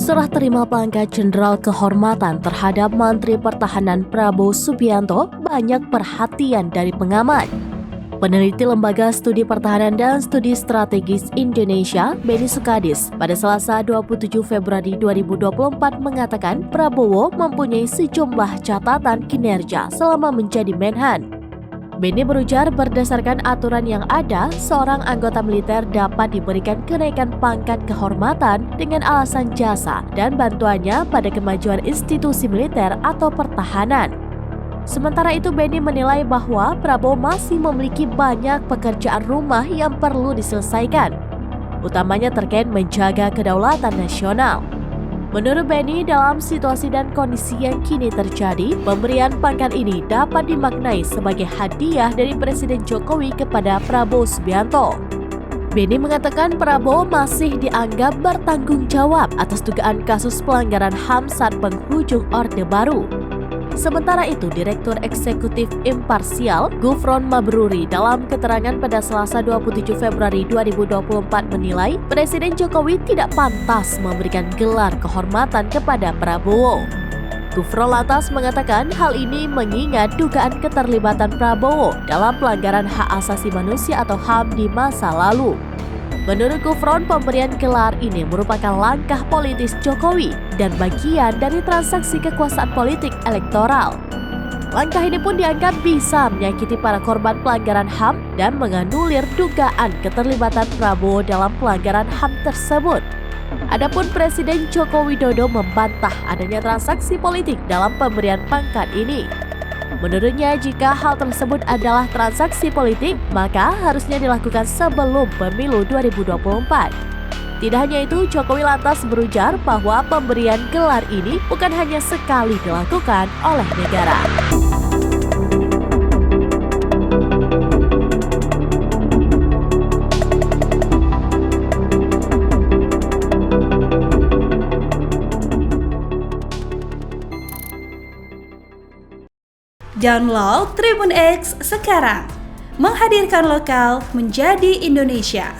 Serah terima pangkat Jenderal Kehormatan terhadap Menteri Pertahanan Prabowo Subianto banyak perhatian dari pengamat. Peneliti Lembaga Studi Pertahanan dan Studi Strategis Indonesia, Benny Sukadis, pada Selasa 27 Februari 2024 mengatakan Prabowo mempunyai sejumlah catatan kinerja selama menjadi Menhan. Benny berujar berdasarkan aturan yang ada, seorang anggota militer dapat diberikan kenaikan pangkat kehormatan dengan alasan jasa dan bantuannya pada kemajuan institusi militer atau pertahanan. Sementara itu, Benny menilai bahwa Prabowo masih memiliki banyak pekerjaan rumah yang perlu diselesaikan, utamanya terkait menjaga kedaulatan nasional. Menurut Benny, dalam situasi dan kondisi yang kini terjadi, pemberian pangkat ini dapat dimaknai sebagai hadiah dari Presiden Jokowi kepada Prabowo Subianto. Benny mengatakan Prabowo masih dianggap bertanggung jawab atas dugaan kasus pelanggaran HAM saat penghujung Orde Baru. Sementara itu, Direktur Eksekutif Imparsial Gufron Mabruri dalam keterangan pada Selasa 27 Februari 2024 menilai Presiden Jokowi tidak pantas memberikan gelar kehormatan kepada Prabowo. Gufron lantas mengatakan hal ini mengingat dugaan keterlibatan Prabowo dalam pelanggaran hak asasi manusia atau HAM di masa lalu. Menurut Gufron, pemberian gelar ini merupakan langkah politis Jokowi dan bagian dari transaksi kekuasaan politik elektoral. Langkah ini pun dianggap bisa menyakiti para korban pelanggaran HAM dan menganulir dugaan keterlibatan Prabowo dalam pelanggaran HAM tersebut. Adapun Presiden Joko Widodo membantah adanya transaksi politik dalam pemberian pangkat ini. Menurutnya, jika hal tersebut adalah transaksi politik, maka harusnya dilakukan sebelum pemilu 2024. Tidak hanya itu, Jokowi lantas berujar bahwa pemberian gelar ini bukan hanya sekali dilakukan oleh negara. Download Tribun X sekarang, menghadirkan lokal menjadi Indonesia.